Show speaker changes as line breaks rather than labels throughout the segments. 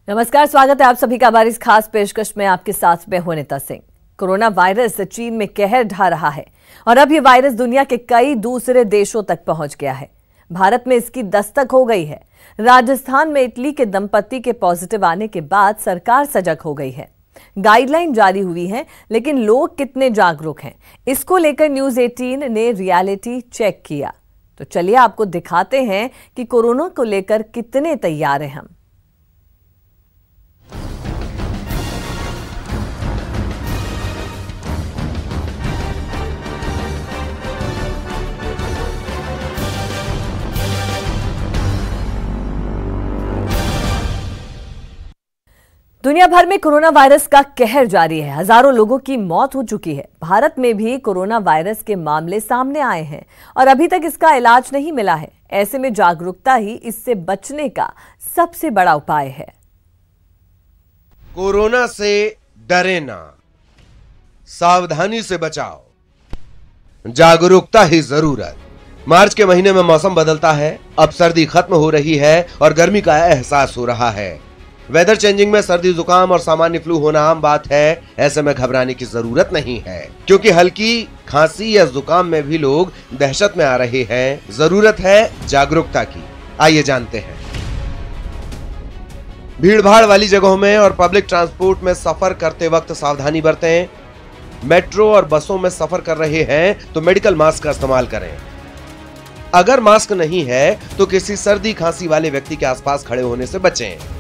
नमस्कार, स्वागत है आप सभी का हमारी इस खास पेशकश में। आपके साथ में हूं अनिता सिंह। कोरोना वायरस चीन में कहर ढा रहा है और अब ये वायरस दुनिया के कई दूसरे देशों तक पहुंच गया है। भारत में इसकी दस्तक हो गई है। राजस्थान में इटली के दंपति के पॉजिटिव आने के बाद सरकार सजग हो गई है। गाइडलाइन जारी हुई है, लेकिन लोग कितने जागरूक हैं, इसको लेकर न्यूज 18 ने रियलिटी चेक किया। तो चलिए आपको दिखाते हैं कि कोरोना को लेकर कितने तैयार हैं हम। दुनिया भर में कोरोना वायरस का कहर जारी है। हजारों लोगों की मौत हो चुकी है। भारत में भी कोरोना वायरस के मामले सामने आए हैं और अभी तक इसका इलाज नहीं मिला है। ऐसे में जागरूकता ही इससे बचने का सबसे बड़ा उपाय है।
कोरोना से डरे ना, सावधानी से बचाओ, जागरूकता ही जरूरत। मार्च के महीने में मौसम बदलता है। अब सर्दी खत्म हो रही है और गर्मी का एहसास हो रहा है। वेदर चेंजिंग में सर्दी, जुकाम और सामान्य फ्लू होना आम बात है। ऐसे में घबराने की जरूरत नहीं है, क्योंकि हल्की खांसी या जुकाम में भी लोग दहशत में आ रहे हैं। जरूरत है जागरूकता की। आइए जानते हैं। भीड़भाड़ वाली जगहों में और पब्लिक ट्रांसपोर्ट में सफर करते वक्त सावधानी बरतें। मेट्रो और बसों में सफर कर रहे हैं तो मेडिकल मास्क का इस्तेमाल करें। अगर मास्क नहीं है तो किसी सर्दी खांसी वाले व्यक्ति के आसपास खड़े होने से बचें।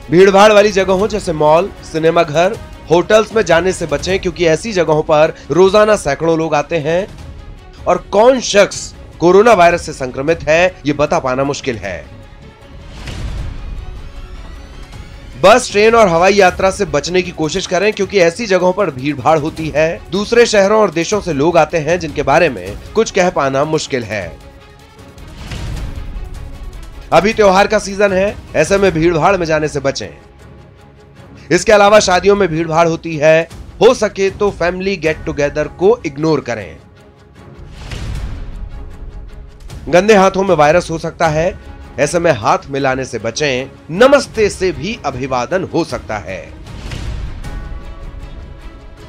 भीड़भाड़ वाली जगहों जैसे मॉल, सिनेमा घर, होटल्स में जाने से बचें, क्योंकि ऐसी जगहों पर रोजाना सैकड़ों लोग आते हैं और कौन शख्स कोरोना वायरस से संक्रमित है ये बता पाना मुश्किल है। बस, ट्रेन और हवाई यात्रा से बचने की कोशिश करें, क्योंकि ऐसी जगहों पर भीड़भाड़ होती है। दूसरे शहरों और देशों से लोग आते हैं जिनके बारे में कुछ कह पाना मुश्किल है। अभी त्योहार का सीजन है, ऐसे में भीड़भाड़ में जाने से बचें। इसके अलावा शादियों में भीड़भाड़ होती है। हो सके तो फैमिली गेट टुगेदर को इग्नोर करें। गंदे हाथों में वायरस हो सकता है, ऐसे में हाथ मिलाने से बचें। नमस्ते से भी अभिवादन हो सकता है।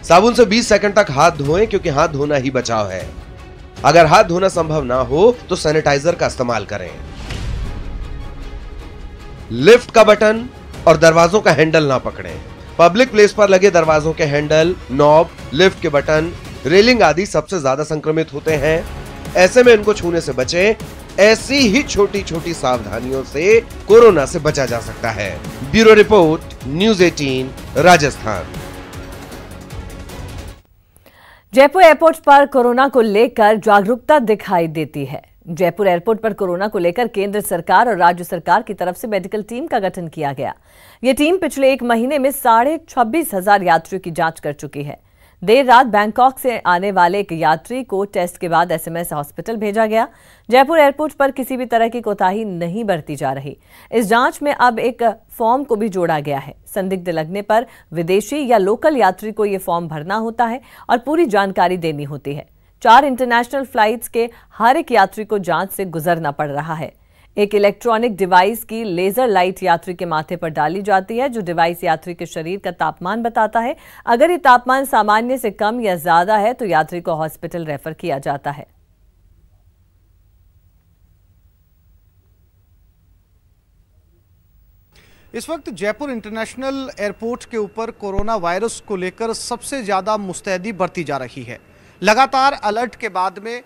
साबुन से 20 सेकंड तक हाथ धोएं, क्योंकि हाथ धोना ही बचाव है। अगर हाथ धोना संभव ना हो तो सैनिटाइजर का इस्तेमाल करें। लिफ्ट का बटन और दरवाजों का हैंडल ना पकड़ें। पब्लिक प्लेस पर लगे दरवाजों के हैंडल, नॉब, लिफ्ट के बटन, रेलिंग आदि सबसे ज्यादा संक्रमित होते हैं। ऐसे में इनको छूने से बचें। ऐसी ही छोटी छोटी सावधानियों से कोरोना से बचा जा सकता है। Bureau report, news 18, Rajasthan.
Jaipur airport पर कोरोना को लेकर जागरूकता दिखाई देती है। जयपुर एयरपोर्ट पर कोरोना को लेकर केंद्र सरकार और राज्य सरकार की तरफ से मेडिकल टीम का गठन किया गया। यह टीम पिछले एक महीने में 26,500 यात्रियों की जांच कर चुकी है। देर रात बैंकॉक से आने वाले एक यात्री को टेस्ट के बाद एसएमएस हॉस्पिटल भेजा गया। जयपुर एयरपोर्ट पर किसी भी तरह की कोताही नहीं बरती जा रही। इस जांच में अब एक फॉर्म को भी जोड़ा गया है। संदिग्ध लगने पर विदेशी या लोकल यात्री को यह फॉर्म भरना होता है और पूरी जानकारी देनी होती है। 4 इंटरनेशनल फ्लाइट्स के हर एक यात्री को जांच से गुजरना पड़ रहा है। एक इलेक्ट्रॉनिक डिवाइस की लेजर लाइट यात्री के माथे पर डाली जाती है, जो डिवाइस यात्री के शरीर का तापमान बताता है। अगर ये तापमान सामान्य से कम या ज्यादा है तो यात्री को हॉस्पिटल रेफर किया जाता है।
इस वक्त जयपुर इंटरनेशनल एयरपोर्ट के ऊपर कोरोना वायरस को लेकर सबसे ज्यादा मुस्तैदी बरती जा रही है। लगातार अलर्ट के बाद में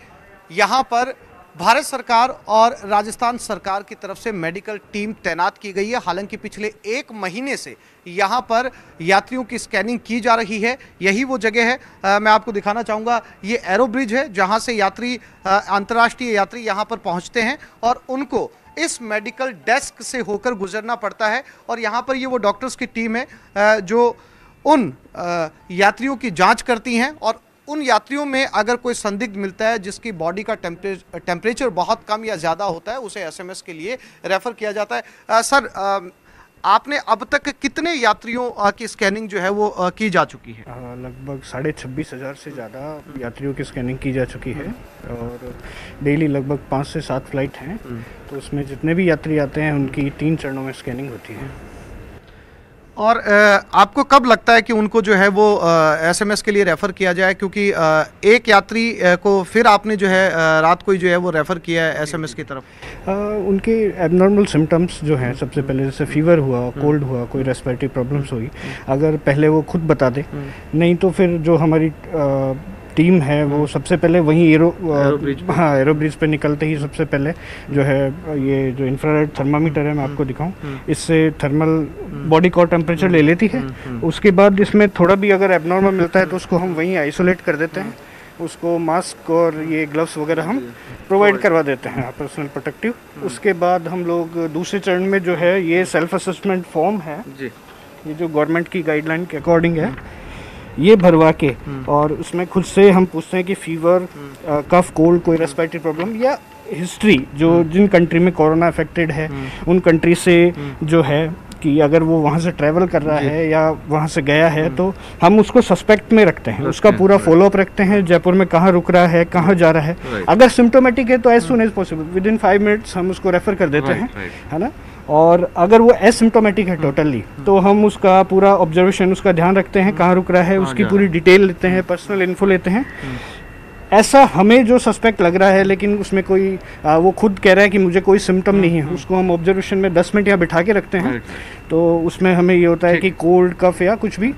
यहां पर भारत सरकार और राजस्थान सरकार की तरफ से मेडिकल टीम तैनात की गई है। हालांकि पिछले एक महीने से यहां पर यात्रियों की स्कैनिंग की जा रही है। यही वो जगह है, मैं आपको दिखाना चाहूँगा। ये एरो ब्रिज है जहां से यात्री, अंतर्राष्ट्रीय यात्री यहां पर पहुंचते हैं और उनको इस मेडिकल डेस्क से होकर गुजरना पड़ता है। और यहाँ पर ये वो डॉक्टर्स की टीम है जो उन यात्रियों की जाँच करती हैं और उन यात्रियों में अगर कोई संदिग्ध मिलता है जिसकी बॉडी का टेम्परेचर बहुत कम या ज़्यादा होता है, उसे एसएमएस के लिए रेफ़र किया जाता है। सर, आपने अब तक कितने यात्रियों की स्कैनिंग जो है वो की जा चुकी है?
लगभग 26,500 से ज़्यादा यात्रियों की स्कैनिंग की जा चुकी है और डेली लगभग 5 से 7 फ्लाइट हैं। तो उसमें जितने भी यात्री आते हैं उनकी 3 चरणों में स्कैनिंग होती है।
और आपको कब लगता है कि उनको जो है वो एसएमएस के लिए रेफ़र किया जाए, क्योंकि एक यात्री को फिर आपने जो है रात को ही जो है वो रेफ़र किया है एसएमएस की तरफ?
उनके एबनॉर्मल सिम्टम्स जो हैं सबसे पहले, जैसे फीवर हुआ, कोल्ड हुआ, कोई रेस्पिरेटरी प्रॉब्लम्स हुई, अगर पहले वो खुद बता दे, नहीं तो फिर जो हमारी टीम है वो सबसे पहले वहीं एरो ब्रिज पे निकलते ही सबसे पहले जो है ये जो इंफ्रारेड थर्मामीटर है मैं आपको दिखाऊं, इससे थर्मल बॉडी का टेम्परेचर ले लेती है। उसके बाद इसमें थोड़ा भी अगर एबनॉर्मल मिलता है तो उसको हम वहीं आइसोलेट कर देते हैं। उसको मास्क और ये ग्लव्स वगैरह हम प्रोवाइड करवा देते हैं, पर्सनल प्रोटेक्टिव। उसके बाद हम लोग दूसरे चरण में जो है ये सेल्फ असेसमेंट फॉर्म है, ये जो गवर्नमेंट की गाइडलाइन के अकॉर्डिंग है, ये भरवा के और उसमें खुद से हम पूछते हैं कि फीवर, कफ, कोल्ड, कोई रेस्पिरेटरी प्रॉब्लम या हिस्ट्री, जो जिन कंट्री में कोरोना अफेक्टेड है उन कंट्री से जो है कि अगर वो वहाँ से ट्रैवल कर रहा है या वहाँ से गया है तो हम उसको सस्पेक्ट में रखते हैं, उसका पूरा फॉलोअप रखते हैं, जयपुर में कहाँ रुक रहा है, कहाँ जा रहा है। अगर सिम्टोमेटिक है तो as soon as possible within 5 minutes हम उसको रेफर कर देते हैं, है ना। और अगर वो एसिम्टोमेटिक है टोटली तो हम उसका पूरा ऑब्जर्वेशन, उसका ध्यान रखते हैं, कहाँ रुक रहा है, उसकी पूरी डिटेल लेते हैं, पर्सनल इन्फो लेते हैं। ऐसा हमें जो सस्पेक्ट लग रहा है लेकिन उसमें कोई वो खुद कह रहा है कि मुझे कोई सिम्टम नहीं है, उसको हम ऑब्जर्वेशन में 10 मिनट यहाँ बिठा के रखते हैं। तो उसमें हमें ये होता है कि कोल्ड, कफ या कुछ भी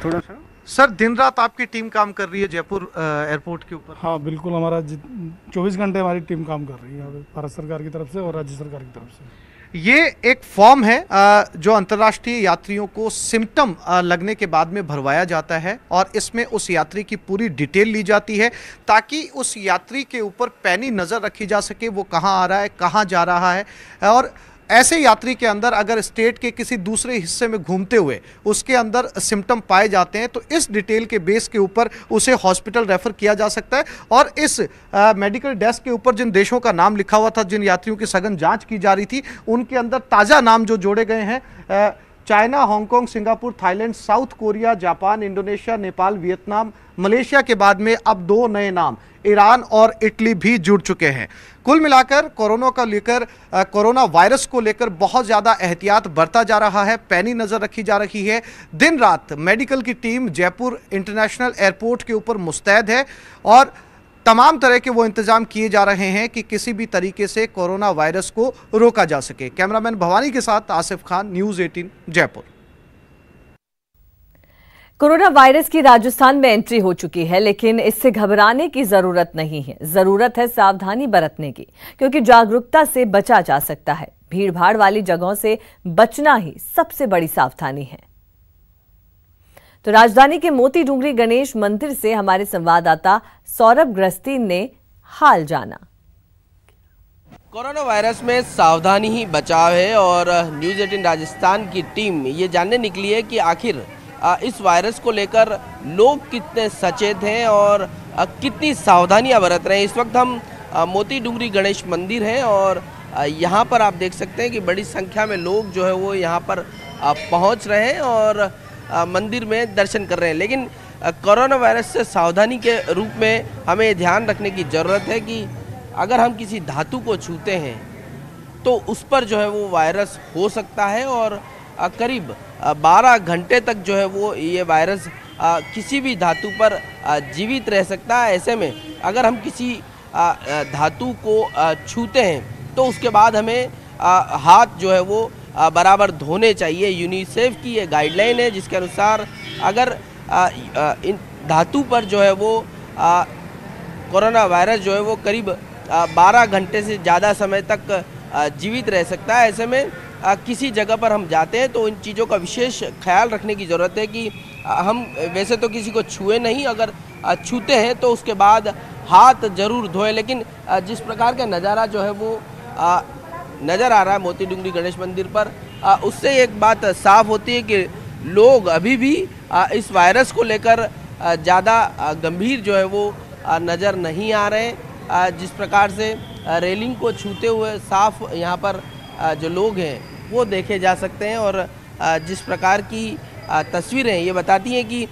थोड़ा सा।
सर, दिन रात आपकी टीम काम कर रही है जयपुर एयरपोर्ट के ऊपर?
हाँ बिल्कुल, हमारा 24 घंटे हमारी टीम काम कर रही है भारत सरकार की तरफ से और राज्य सरकार की तरफ से।
ये एक फॉर्म है जो अंतर्राष्ट्रीय यात्रियों को सिम्टम लगने के बाद में भरवाया जाता है और इसमें उस यात्री की पूरी डिटेल ली जाती है ताकि उस यात्री के ऊपर पैनी नज़र रखी जा सके, वो कहाँ आ रहा है, कहाँ जा रहा है। और ऐसे यात्री के अंदर अगर स्टेट के किसी दूसरे हिस्से में घूमते हुए उसके अंदर सिम्टम पाए जाते हैं तो इस डिटेल के बेस के ऊपर उसे हॉस्पिटल रेफर किया जा सकता है। और इस मेडिकल डेस्क के ऊपर जिन देशों का नाम लिखा हुआ था, जिन यात्रियों की सघन जांच की जा रही थी, उनके अंदर ताज़ा नाम जो जोड़े गए हैं, China, Hong Kong, Singapore, Thailand, south Korea, Japan, Indonesia, Nepal, Vietnam, Malaysia के बाद में अब 2 नए नाम ईरान और इटली भी जुड़ चुके हैं। कुल मिलाकर कोरोना वायरस को लेकर बहुत ज़्यादा एहतियात बरता जा रहा है, पैनी नज़र रखी जा रही है। दिन रात मेडिकल की टीम जयपुर इंटरनेशनल एयरपोर्ट के ऊपर मुस्तैद है और तमाम तरह के वो इंतजाम किए जा रहे हैं कि किसी भी तरीके से कोरोना वायरस को रोका जा सके। कैमरामैन भवानी के साथ Asif Khan, news 18 Jaipur.
Corona virus की राजस्थान में एंट्री हो चुकी है, लेकिन इससे घबराने की जरूरत नहीं है। जरूरत है सावधानी बरतने की, क्योंकि जागरूकता से बचा जा सकता है। भीड़ भाड़ वाली जगहों से बचना ही सबसे बड़ी सावधानी है। तो राजधानी के मोती डूंगरी गणेश मंदिर से हमारे संवाददाता सौरभ ग्रस्ती ने हाल जाना।
कोरोना वायरस में सावधानी ही बचाव है और न्यूज़ 18 राजस्थान की टीम ये जानने निकली है कि आखिर इस वायरस को लेकर लोग कितने सचेत हैं और कितनी सावधानियां बरत रहे हैं। इस वक्त हम मोती डूंगरी गणेश मंदिर हैं और यहाँ पर आप देख सकते हैं कि बड़ी संख्या में लोग जो है वो यहाँ पर पहुँच रहे हैं और मंदिर में दर्शन कर रहे हैं। लेकिन कोरोना वायरस से सावधानी के रूप में हमें ध्यान रखने की ज़रूरत है कि अगर हम किसी धातु को छूते हैं तो उस पर जो है वो वायरस हो सकता है और करीब 12 घंटे तक जो है वो ये वायरस किसी भी धातु पर जीवित रह सकता है। ऐसे में अगर हम किसी धातु को छूते हैं तो उसके बाद हमें हाथ जो है वो बराबर धोने चाहिए। यूनिसेफ की ये गाइडलाइन है जिसके अनुसार अगर इन धातु पर जो है वो कोरोना वायरस जो है वो करीब 12 घंटे से ज़्यादा समय तक जीवित रह सकता है। ऐसे में किसी जगह पर हम जाते हैं तो इन चीज़ों का विशेष ख्याल रखने की ज़रूरत है कि हम वैसे तो किसी को छुए नहीं, अगर छूते हैं तो उसके बाद हाथ ज़रूर धोएं। लेकिन जिस प्रकार का नज़ारा जो है वो नज़र आ रहा है मोती डूंगरी गणेश मंदिर पर, उससे एक बात साफ होती है कि लोग अभी भी इस वायरस को लेकर ज़्यादा गंभीर जो है वो नज़र नहीं आ रहे। जिस प्रकार से रेलिंग को छूते हुए साफ यहाँ पर जो लोग हैं वो देखे जा सकते हैं। और जिस प्रकार की तस्वीरें ये बताती हैं कि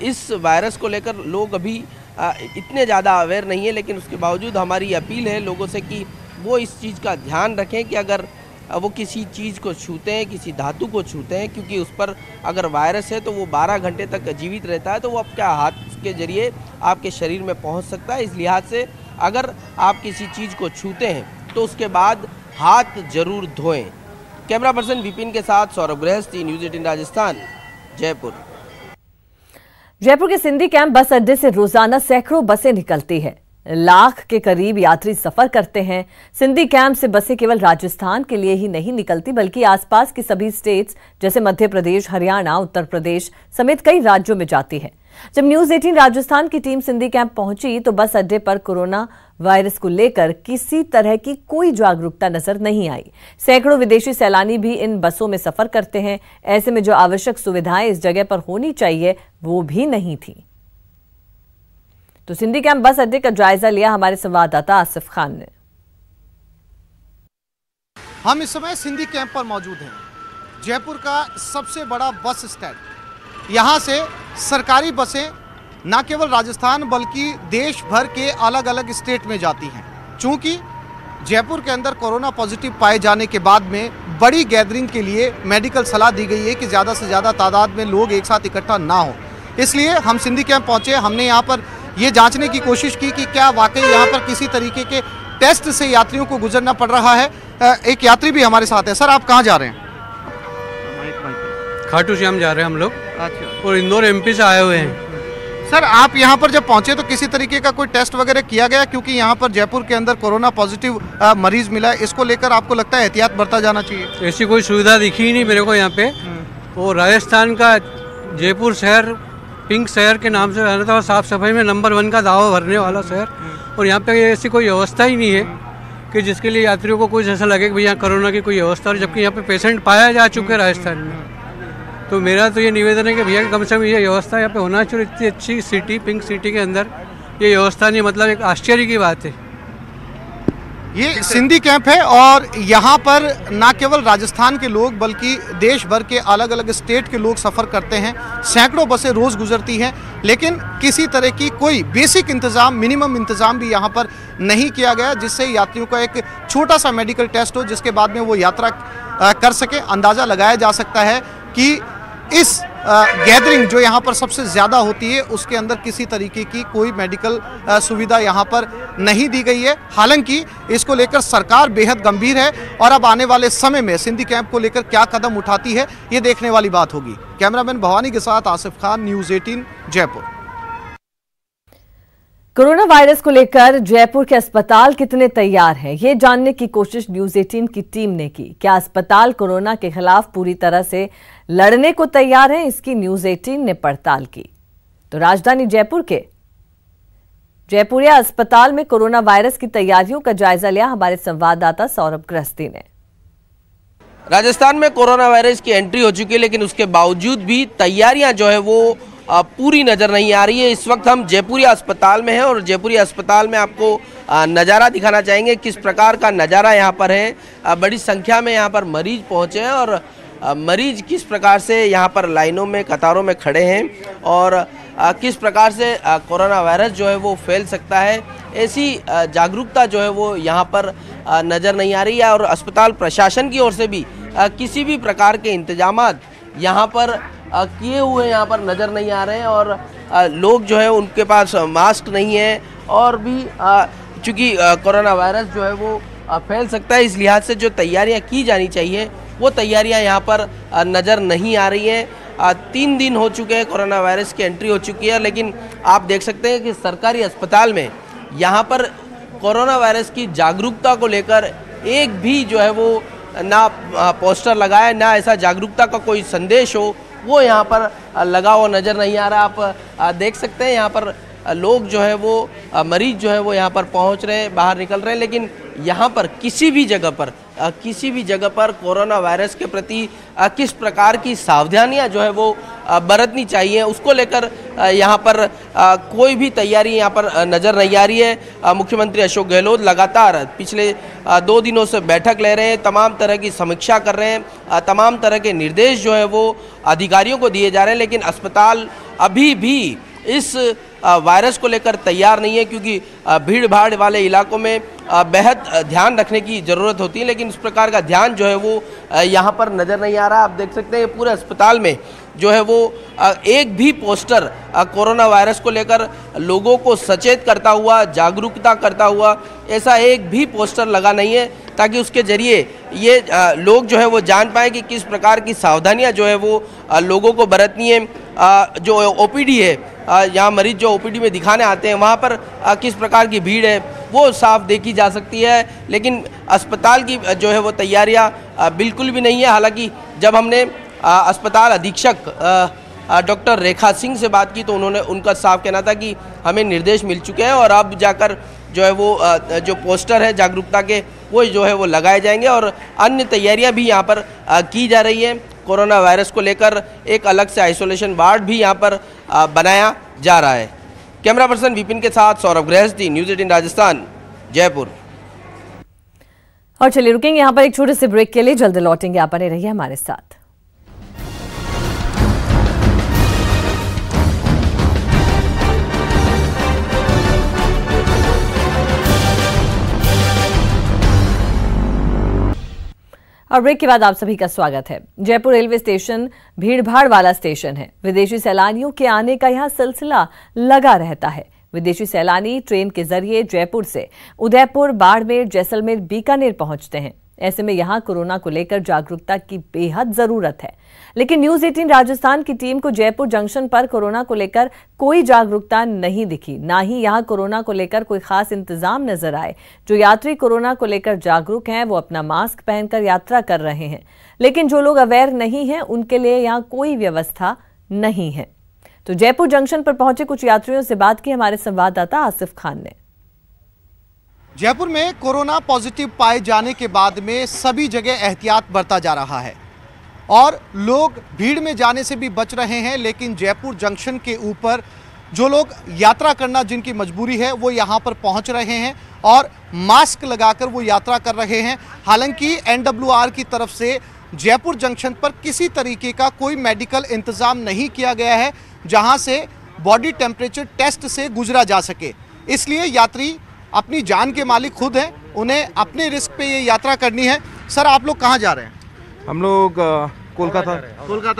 इस वायरस को लेकर लोग अभी इतने ज़्यादा अवेयर नहीं है, लेकिन उसके बावजूद हमारी अपील है लोगों से कि वो इस चीज़ का ध्यान रखें कि अगर वो किसी चीज़ को छूते हैं, किसी धातु को छूते हैं, क्योंकि उस पर अगर वायरस है तो वो 12 घंटे तक जीवित रहता है, तो वो आपके हाथ के जरिए आपके शरीर में पहुंच सकता है। इस लिहाज से अगर आप किसी चीज़ को छूते हैं तो उसके बाद हाथ जरूर धोएं। कैमरा पर्सन विपिन के साथ सौरभ गृहस्थी, न्यूज़ 18 राजस्थान, जयपुर।
जयपुर के सिंधी कैंप बस अड्डे से रोजाना सैकड़ों बसें निकलती है। लाख के करीब यात्री सफर करते हैं। सिंधी कैंप से बसें केवल राजस्थान के लिए ही नहीं निकलती, बल्कि आसपास की सभी स्टेट्स जैसे मध्य प्रदेश, हरियाणा, उत्तर प्रदेश समेत कई राज्यों में जाती है। जब न्यूज़ 18 राजस्थान की टीम सिंधी कैंप पहुंची तो बस अड्डे पर कोरोना वायरस को लेकर किसी तरह की कोई जागरूकता नजर नहीं आई। सैकड़ों विदेशी सैलानी भी इन बसों में सफर करते हैं। ऐसे में जो आवश्यक सुविधाएं इस जगह पर होनी चाहिए वो भी नहीं थी। तो सिंधी कैंप बस अड्डे का जायजा लिया हमारे संवाददाता आसिफ खान ने।
हम इस समय सिंधी कैंप पर मौजूद हैं, जयपुर का सबसे बड़ा बस स्टैंड। यहाँ से सरकारी बसें न केवल राजस्थान बल्कि देश भर के अलग अलग स्टेट में जाती हैं। चूंकि जयपुर के अंदर कोरोना पॉजिटिव पाए जाने के बाद में बड़ी गैदरिंग के लिए मेडिकल सलाह दी गई है कि ज़्यादा से ज़्यादा तादाद में लोग एक साथ इकट्ठा ना हो। इसलिए हम सिंधी कैंप पहुँचे। हमने यहाँ पर ये जांचने की कोशिश की कि क्या वाकई यहाँ पर किसी तरीके के टेस्ट से यात्रियों को गुजरना पड़ रहा है। एक यात्री भी हमारे साथ है। सर, आप कहाँ जा रहे हैं?
खाटू श्याम जा रहे हैं हम लोग।
अच्छा।
और इंदौर एमपी से आए हुए हैं।
सर, आप यहाँ पर जब पहुँचे तो किसी तरीके का कोई टेस्ट वगैरह किया गया? क्योंकि यहाँ पर जयपुर के अंदर कोरोना पॉजिटिव मरीज मिला है, इसको लेकर आपको लगता है एहतियात बरता जाना चाहिए?
ऐसी कोई सुविधा दिखी ही नहीं मेरे को यहाँ पे। और राजस्थान का जयपुर शहर पिंक शहर के नाम से रहता है और साफ सफाई में नंबर 1 का दावा भरने वाला शहर, और यहाँ पे ऐसी कोई व्यवस्था ही नहीं है कि जिसके लिए यात्रियों को कुछ ऐसा लगे कि भैया कोरोना की कोई व्यवस्था, और जबकि यहाँ पे पेशेंट पाया जा चुके हैं राजस्थान में। तो मेरा तो ये निवेदन है कि भैया कम से कम ये व्यवस्था यहाँ पे होना चाहिए। इतनी अच्छी सिटी, पिंक सिटी के अंदर ये व्यवस्था नहीं, मतलब एक आश्चर्य की बात है।
ये सिंधी कैंप है और यहाँ पर न केवल राजस्थान के लोग बल्कि देश भर के अलग अलग स्टेट के लोग सफ़र करते हैं। सैकड़ों बसें रोज़ गुजरती हैं, लेकिन किसी तरह की कोई बेसिक इंतज़ाम, मिनिमम इंतज़ाम भी यहाँ पर नहीं किया गया जिससे यात्रियों का एक छोटा सा मेडिकल टेस्ट हो, जिसके बाद में वो यात्रा कर सके। अंदाज़ा लगाया जा सकता है कि इस गैदरिंग जो यहाँ पर सबसे ज़्यादा होती है उसके अंदर किसी तरीके की कोई मेडिकल सुविधा यहाँ पर नहीं दी गई है। हालांकि इसको लेकर सरकार बेहद गंभीर है और अब आने वाले समय में सिंधी कैंप को लेकर क्या कदम उठाती है ये देखने वाली बात होगी। कैमरामैन भवानी के साथ Asif Khan, news 18 Jaipur.
Corona virus को लेकर जयपुर के अस्पताल कितने तैयार हैं, ये जानने की कोशिश न्यूज़ 18 की टीम ने की। क्या अस्पताल कोरोना के खिलाफ पूरी तरह से लड़ने को तैयार है, इसकी न्यूज़ 18 ने पड़ताल की। तो राजधानी जयपुर के जयपुरिया अस्पताल में कोरोना वायरस की तैयारियों का जायजा लिया हमारे संवाददाता सौरभ गृहस्थी ने।
राजस्थान में कोरोना वायरस की एंट्री हो चुकी है, लेकिन उसके बावजूद भी तैयारियां जो है वो पूरी नज़र नहीं आ रही है। इस वक्त हम जयपुरिया अस्पताल में हैं और जयपुरिया अस्पताल में आपको नज़ारा दिखाना चाहेंगे किस प्रकार का नज़ारा यहाँ पर है। बड़ी संख्या में यहाँ पर मरीज पहुँचे हैं और मरीज किस प्रकार से यहाँ पर लाइनों में, कतारों में खड़े हैं और किस प्रकार से कोरोना वायरस जो है वो फैल सकता है, ऐसी जागरूकता जो है वो यहाँ पर नज़र नहीं आ रही है। और अस्पताल प्रशासन की ओर से भी किसी भी प्रकार के इंतजामात यहाँ पर किए हुए यहाँ पर नज़र नहीं आ रहे हैं और लोग जो है उनके पास मास्क नहीं है और भी चूँकि कोरोना वायरस जो है वो फैल सकता है, इस लिहाज से जो तैयारियाँ की जानी चाहिए वो तैयारियाँ यहाँ पर नज़र नहीं आ रही हैं। 3 दिन हो चुके हैं कोरोना वायरस की एंट्री हो चुकी है, लेकिन आप देख सकते हैं कि सरकारी अस्पताल में यहाँ पर कोरोना वायरस की जागरूकता को लेकर एक भी जो है वो ना पोस्टर लगाया, ना ऐसा जागरूकता का कोई संदेश हो वो यहाँ पर लगा हुआ नज़र नहीं आ रहा। आप देख सकते हैं यहाँ पर लोग जो है वो मरीज जो है वो यहाँ पर पहुँच रहे हैं, बाहर निकल रहे हैं, लेकिन यहाँ पर किसी भी जगह पर कोरोना वायरस के प्रति किस प्रकार की सावधानियाँ जो है वो बरतनी चाहिए, उसको लेकर यहाँ पर कोई भी तैयारी यहाँ पर नज़र नहीं आ रही है। मुख्यमंत्री अशोक गहलोत लगातार पिछले 2 दिनों से बैठक ले रहे हैं, तमाम तरह की समीक्षा कर रहे हैं, तमाम तरह के निर्देश जो है वो अधिकारियों को दिए जा रहे हैं, लेकिन अस्पताल अभी भी इस वायरस को लेकर तैयार नहीं है, क्योंकि भीड़ भाड़ वाले इलाकों में बेहद ध्यान रखने की ज़रूरत होती है, लेकिन इस प्रकार का ध्यान जो है वो यहाँ पर नज़र नहीं आ रहा। आप देख सकते हैं पूरे अस्पताल में जो है वो एक भी पोस्टर कोरोना वायरस को लेकर लोगों को सचेत करता हुआ, जागरूकता करता हुआ, ऐसा एक भी पोस्टर लगा नहीं है, ताकि उसके ज़रिए ये लोग जो है वो जान पाएँ कि किस प्रकार की सावधानियाँ जो है वो लोगों को बरतनी है। जो ओपीडी है, यहाँ मरीज जो ओपीडी में दिखाने आते हैं, वहाँ पर किस प्रकार की भीड़ है वो साफ देखी जा सकती है, लेकिन अस्पताल की जो है वो तैयारियाँ बिल्कुल भी नहीं है। हालांकि जब हमने अस्पताल अधीक्षक डॉक्टर रेखा सिंह से बात की तो उनका साफ कहना था कि हमें निर्देश मिल चुके हैं और अब जाकर जो है वो जो पोस्टर है जागरूकता के वो जो है वो लगाए जाएंगे और अन्य तैयारियां भी यहाँ पर की जा रही हैं। कोरोना वायरस को लेकर एक अलग से आइसोलेशन वार्ड भी यहाँ पर बनाया जा रहा है। कैमरा पर्सन विपिन के साथ सौरभ गृहस्थी, न्यूज़ 18 राजस्थान, जयपुर।
और चलिए रुकेंगे यहाँ पर एक छोटे से ब्रेक के लिए, जल्द लौटेंगे, आप बने रहिए हमारे साथ। और ब्रेक के बाद आप सभी का स्वागत है। जयपुर रेलवे स्टेशन भीड़भाड़ वाला स्टेशन है। विदेशी सैलानियों के आने का यहाँ सिलसिला लगा रहता है। विदेशी सैलानी ट्रेन के जरिए जयपुर से उदयपुर, बाड़मेर, जैसलमेर, बीकानेर पहुंचते हैं। ऐसे में यहाँ कोरोना को लेकर जागरूकता की बेहद जरूरत है, लेकिन न्यूज़ 18 राजस्थान की टीम को जयपुर जंक्शन पर कोरोना को लेकर कोई जागरूकता नहीं दिखी, ना ही यहाँ कोरोना को लेकर कोई खास इंतजाम नजर आए। जो यात्री कोरोना को लेकर जागरूक हैं वो अपना मास्क पहनकर यात्रा कर रहे हैं, लेकिन जो लोग अवेयर नहीं हैं उनके लिए यहाँ कोई व्यवस्था नहीं है। तो जयपुर जंक्शन पर पहुंचे कुछ यात्रियों से बात की हमारे संवाददाता आसिफ खान ने।
जयपुर में कोरोना पॉजिटिव पाए जाने के बाद में सभी जगह एहतियात बरता जा रहा है और लोग भीड़ में जाने से भी बच रहे हैं, लेकिन जयपुर जंक्शन के ऊपर जो लोग यात्रा करना जिनकी मजबूरी है वो यहाँ पर पहुँच रहे हैं और मास्क लगाकर वो यात्रा कर रहे हैं। हालांकि NWR की तरफ से जयपुर जंक्शन पर किसी तरीके का कोई मेडिकल इंतज़ाम नहीं किया गया है जहाँ से बॉडी टेम्परेचर टेस्ट से गुजरा जा सके, इसलिए यात्री अपनी जान के मालिक खुद हैं, उन्हें अपने रिस्क पे ये यात्रा करनी है। सर, आप लोग कहाँ जा रहे हैं?
हम लोग कोलकाता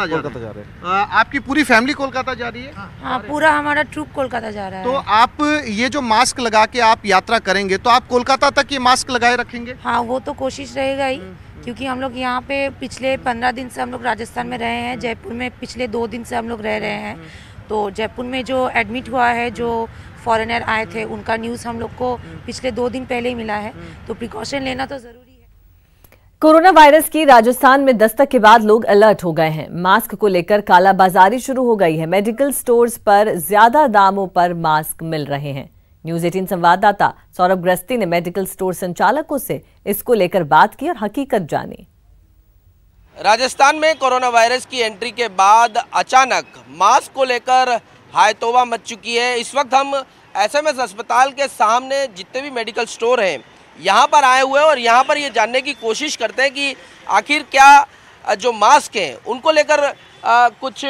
जा रहे हैं। आपकी पूरी फैमिली कोलकाता जा रही है?
हाँ, पूरा हमारा ट्रूप कोलकाता जा रहा है।
तो आप ये जो मास्क लगा के आप यात्रा करेंगे तो आप कोलकाता तक ये मास्क लगाए रखेंगे?
हाँ, वो तो कोशिश रहेगा ही, क्योंकि हम लोग यहाँ पे पिछले 15 दिन से हम लोग राजस्थान में रहे हैं। जयपुर में पिछले 2 दिन से हम लोग रह रहे हैं। तो जयपुर में जो एडमिट हुआ है, जो फॉरेनर आए थे, उनका न्यूज़ हम लोग को पिछले 2 दिन पहले ही मिला है, तो प्रिकॉशन लेना तो जरूरी है।
कोरोना वायरस की राजस्थान में दस्तक के बाद लोग अलर्ट हो गए हैं। मास्क को लेकर कालाबाजारी शुरू हो गई है। मेडिकल स्टोर्स पर ज्यादा दामों पर मास्क मिल रहे हैं। न्यूज़ 18 संवाददाता सौरभ गृहस्थी ने मेडिकल स्टोर संचालकों से इसको लेकर बात की और हकीकत जानी।
राजस्थान में कोरोना वायरस की एंट्री के बाद अचानक मास्क को लेकर हाय तौबा मच चुकी है। इस वक्त हम SMS अस्पताल के सामने जितने भी मेडिकल स्टोर हैं यहाँ पर आए हुए हैं और यहाँ पर ये जानने की कोशिश करते हैं कि आखिर क्या जो मास्क हैं उनको लेकर कुछ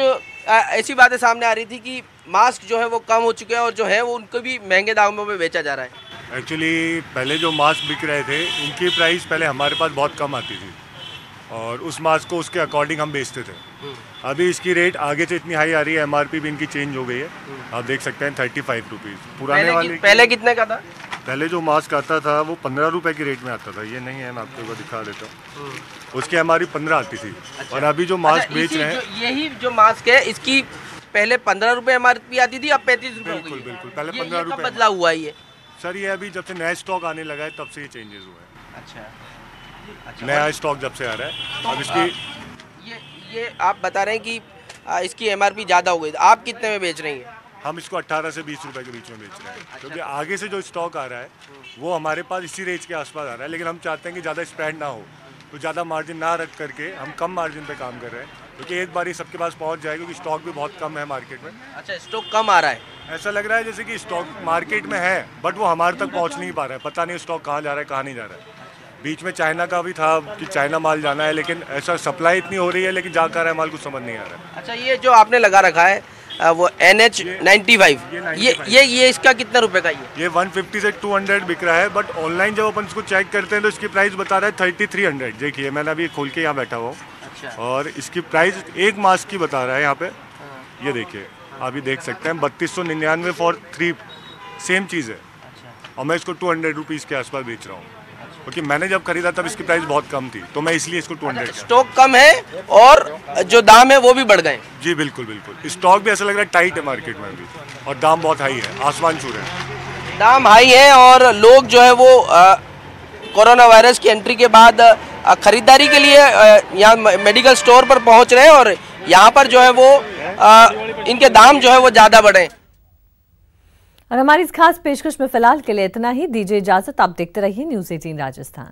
ऐसी बातें सामने आ रही थी कि मास्क जो है वो कम हो चुके हैं और जो है वो उनको भी महंगे दामों में बेचा जा रहा है।
एक्चुअली पहले जो मास्क बिक रहे थे उनकी प्राइस पहले हमारे पास बहुत कम आती थी और उस मास्क को उसके अकॉर्डिंग हम बेचते थे। अभी इसकी रेट आगे से इतनी हाई आ रही है, MRP भी इनकी चेंज हो गई है। आप देख सकते हैं 35 रुपीज़ पुराने वाले। पहले
कितने का था?
पहले जो मास्क आता था वो 15 रुपए की रेट में आता था। ये नहीं है, मैं आपको दिखा देता हूँ। उसकी MRP 15 आती थी। और अभी जो मास्क बेच रहे हैं,
यही जो मास्क है इसकी पहले 15 रुपए MRP आती थी, अब 35 रुपए हो गई।
बिल्कुल, पहले 15 रुपए
बदला हुआ है ये
सर। ये अभी जब से नया स्टॉक आने लगा है तब से ये चेंजेस हुआ है।
अच्छा,
नया स्टॉक जब से आ रहा है।
तो
अब इसकी
ये आप बता रहे हैं कि इसकी MRP ज़्यादा हो गई। आप कितने में बेच रही हैं?
हम इसको 18 से 20 रुपए के बीच में बेच रहे हैं, क्योंकि आगे से जो स्टॉक आ रहा है वो हमारे पास इसी रेंज के आसपास आ रहा है, लेकिन हम चाहते हैं कि ज़्यादा स्प्रेड ना हो, तो ज़्यादा मार्जिन ना रख करके हम कम मार्जिन पे काम कर रहे हैं, क्योंकि एक बार ही सबके पास पहुंच जाए, क्योंकि स्टॉक भी बहुत कम है मार्केट में।
अच्छा, स्टॉक कम आ रहा है?
ऐसा लग रहा है जैसे कि स्टॉक मार्केट में है बट वो हमारे तक पहुंच नहीं पा रहा है, पता नहीं स्टॉक कहाँ जा रहा है कहाँ नहीं जा रहा है। बीच में चाइना का भी था कि चाइना माल जाना है, लेकिन ऐसा सप्लाई इतनी हो रही है लेकिन जा कर है माल कुछ समझ नहीं आ रहा है।
अच्छा, ये जो आपने लगा रखा है वो NH95, ये इसका कितना रुपए का? ये
150 से 200 बिक रहा है, बट ऑनलाइन जब अपन इसको चेक करते हैं तो इसकी प्राइस बता रहा है 3300। देखिए मैंने अभी खोल के यहाँ बैठा हुआ हूँ। अच्छा। और इसकी प्राइस एक मास्क की बता रहा है यहाँ पे। ये देखिए अभी देख सकते हैं 3299 फॉर 3, सेम चीज़ है। और मैं इसको 200 रुपीज़ के आसपास बेच रहा हूँ, क्योंकि मैंने जब खरीदा तब इसकी प्राइस बहुत कम थी, तो मैं इसलिए इसको 200।
स्टॉक कम है और जो दाम है वो भी बढ़ गए?
जी बिल्कुल बिल्कुल, स्टॉक भी ऐसा लग रहा है टाइट है मार्केट में अभी, और दाम बहुत हाई है, आसमान छू रहे हैं।
दाम हाई है और लोग जो है वो कोरोना वायरस की एंट्री के बाद खरीदारी के लिए यहाँ मेडिकल स्टोर पर पहुँच रहे हैं, और यहाँ पर जो है वो इनके दाम जो है वो ज़्यादा बढ़े।
और हमारी इस खास पेशकश में फिलहाल के लिए इतना ही। दीजिए इजाजत, आप देखते रहिए न्यूज़ 18 राजस्थान।